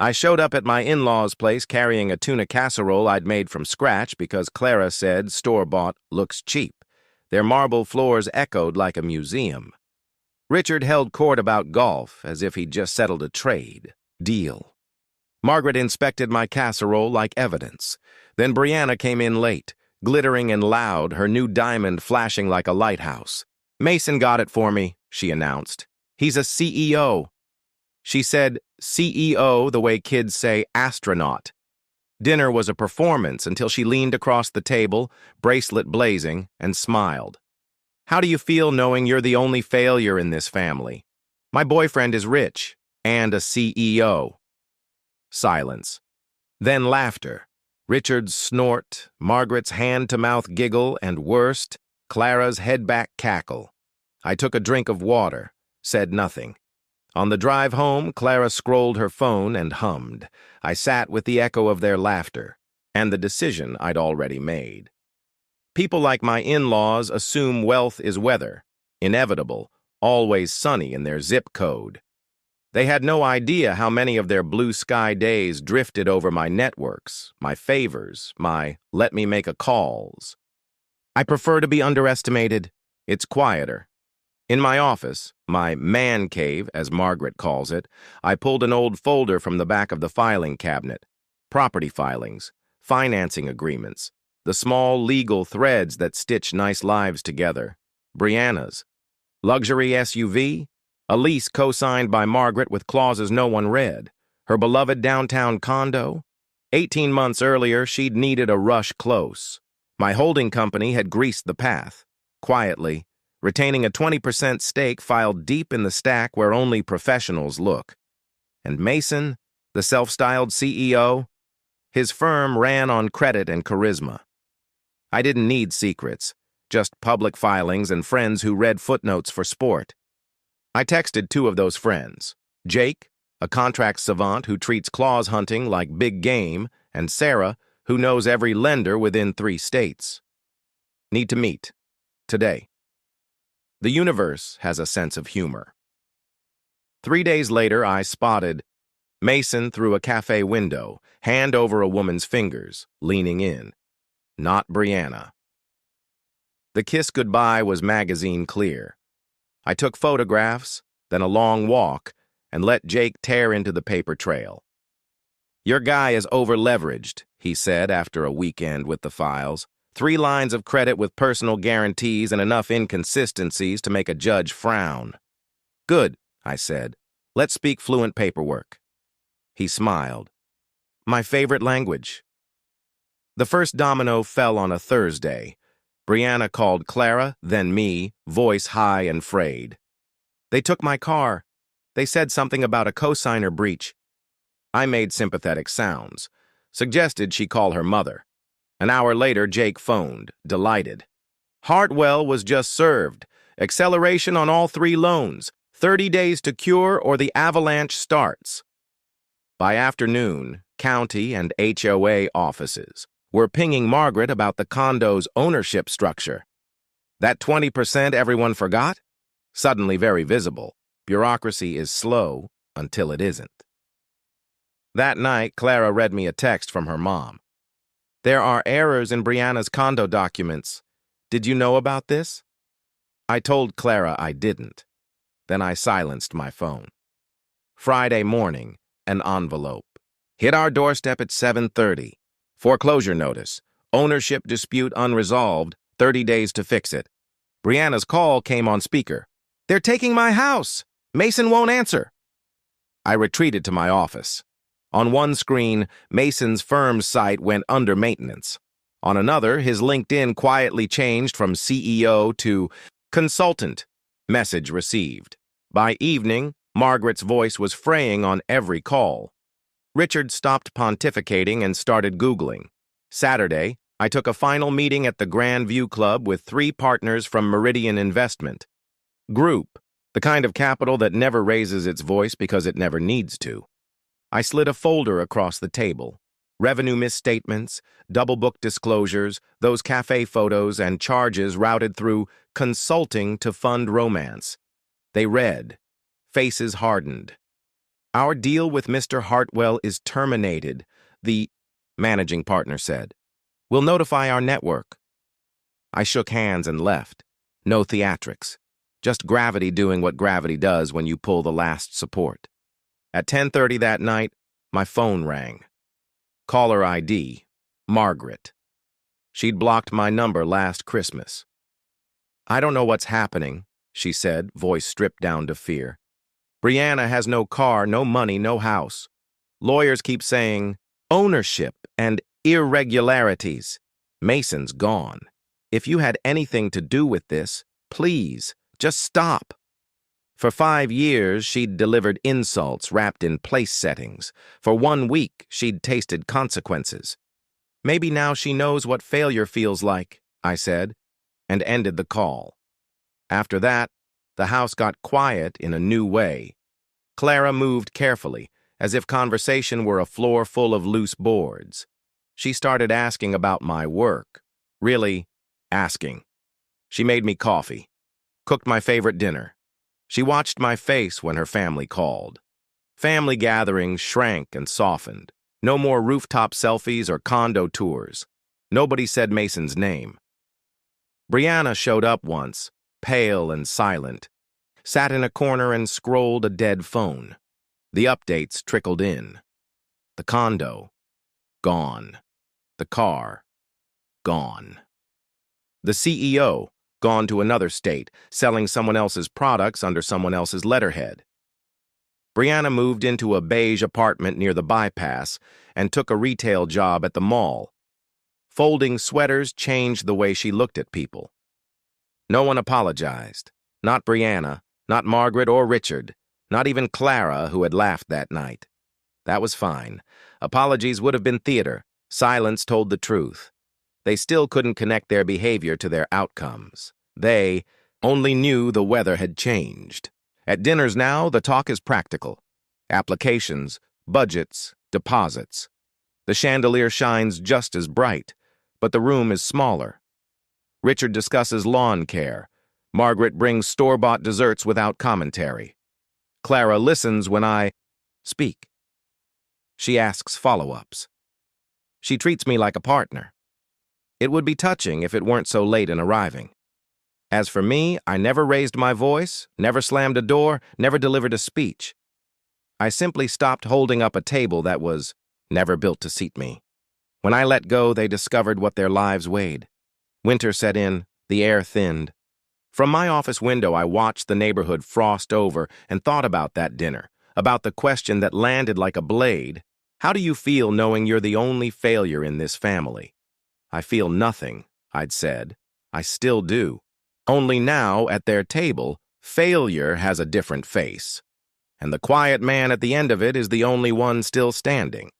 I showed up at my in-laws' place carrying a tuna casserole I'd made from scratch because Clara said store-bought looks cheap. Their marble floors echoed like a museum. Richard held court about golf as if he'd just settled a trade. Deal. Margaret inspected my casserole like evidence. Then Brianna came in late, glittering and loud, her new diamond flashing like a lighthouse. "Mason got it for me," she announced. "He's a CEO." She said CEO the way kids say astronaut. Dinner was a performance until she leaned across the table, bracelet blazing, and smiled. "How do you feel knowing you're the only failure in this family? My boyfriend is rich and a CEO." Silence. Then laughter. Richard's snort, Margaret's hand-to-mouth giggle, and worst, Clara's head-back cackle. I took a drink of water, said nothing. On the drive home, Clara scrolled her phone and hummed. I sat with the echo of their laughter, and the decision I'd already made. People like my in-laws assume wealth is weather, inevitable, always sunny in their zip code. They had no idea how many of their blue sky days drifted over my networks, my favors, my let me make a calls. I prefer to be underestimated. It's quieter. In my office, my man cave, as Margaret calls it, I pulled an old folder from the back of the filing cabinet. Property filings, financing agreements, the small legal threads that stitch nice lives together. Brianna's. Luxury SUV? A lease co-signed by Margaret with clauses no one read. Her beloved downtown condo? 18 months earlier, she'd needed a rush close. My holding company had greased the path. Quietly, retaining a 20% stake filed deep in the stack where only professionals look. And Mason, the self-styled CEO? His firm ran on credit and charisma. I didn't need secrets, just public filings and friends who read footnotes for sport. I texted two of those friends, Jake, a contract savant who treats clause hunting like big game, and Sarah, who knows every lender within 3 states. Need to meet. Today. The universe has a sense of humor. 3 days later, I spotted Mason through a cafe window, hand over a woman's fingers, leaning in. Not Brianna. The kiss goodbye was magazine clear. I took photographs, then a long walk, and let Jake tear into the paper trail. "Your guy is over-leveraged," he said after a weekend with the files. 3 lines of credit with personal guarantees and enough inconsistencies to make a judge frown. "Good," I said. "Let's speak fluent paperwork." He smiled. "My favorite language." The first domino fell on a Thursday. Brianna called Clara, then me, voice high and frayed. "They took my car. They said something about a cosigner breach." I made sympathetic sounds, suggested she call her mother. An hour later, Jake phoned, delighted. Hartwell was just served. Acceleration on all 3 loans. 30 days to cure or the avalanche starts. By afternoon, county and HOA offices were pinging Margaret about the condo's ownership structure. That 20% everyone forgot? Suddenly very visible. Bureaucracy is slow until it isn't. That night, Clara read me a text from her mom. "There are errors in Brianna's condo documents. Did you know about this?" I told Clara I didn't. Then I silenced my phone. Friday morning, an envelope. Hit our doorstep at 7:30. Foreclosure notice. Ownership dispute unresolved. 30 days to fix it. Brianna's call came on speaker. "They're taking my house. Mason won't answer." I retreated to my office. On one screen, Mason's firm's site went under maintenance. On another, his LinkedIn quietly changed from CEO to consultant. Message received. By evening, Margaret's voice was fraying on every call. Richard stopped pontificating and started Googling. Saturday, I took a final meeting at the Grand View Club with 3 partners from Meridian Investment. Group, the kind of capital that never raises its voice because it never needs to. I slid a folder across the table. Revenue misstatements, double book disclosures, those cafe photos, and charges routed through consulting to fund romance. They read. Faces hardened. Our deal with Mr. Hartwell is terminated, the managing partner said. We'll notify our network. I shook hands and left. No theatrics. Just gravity doing what gravity does when you pull the last support. At 10:30 that night, my phone rang. Caller ID, Margaret. She'd blocked my number last Christmas. I don't know what's happening, she said, voice stripped down to fear. Brianna has no car, no money, no house. Lawyers keep saying ownership and irregularities. Mason's gone. If you had anything to do with this, please, just stop. For 5 years, she'd delivered insults wrapped in place settings. For 1 week, she'd tasted consequences. Maybe now she knows what failure feels like, I said, and ended the call. After that, the house got quiet in a new way. Clara moved carefully, as if conversation were a floor full of loose boards. She started asking about my work. Really, asking. She made me coffee, cooked my favorite dinner. She watched my face when her family called. Family gatherings shrank and softened. No more rooftop selfies or condo tours. Nobody said Mason's name. Brianna showed up once, pale and silent, sat in a corner and scrolled a dead phone. The updates trickled in. The condo, gone. The car, gone. The CEO, gone to another state, selling someone else's products under someone else's letterhead. Brianna moved into a beige apartment near the bypass and took a retail job at the mall. Folding sweaters changed the way she looked at people. No one apologized. Not Brianna, not Margaret or Richard, not even Clara, who had laughed that night. That was fine. Apologies would have been theater. Silence told the truth. They still couldn't connect their behavior to their outcomes. They only knew the weather had changed. At dinners now, the talk is practical. Applications, budgets, deposits. The chandelier shines just as bright, but the room is smaller. Richard discusses lawn care. Margaret brings store-bought desserts without commentary. Clara listens when I speak. She asks follow-ups. She treats me like a partner. It would be touching if it weren't so late in arriving. As for me, I never raised my voice, never slammed a door, never delivered a speech. I simply stopped holding up a table that was never built to seat me. When I let go, they discovered what their lives weighed. Winter set in, the air thinned. From my office window, I watched the neighborhood frost over and thought about that dinner, about the question that landed like a blade. How do you feel knowing you're the only failure in this family? I feel nothing, I'd said. I still do. Only now, at their table, failure has a different face. And the quiet man at the end of it is the only one still standing.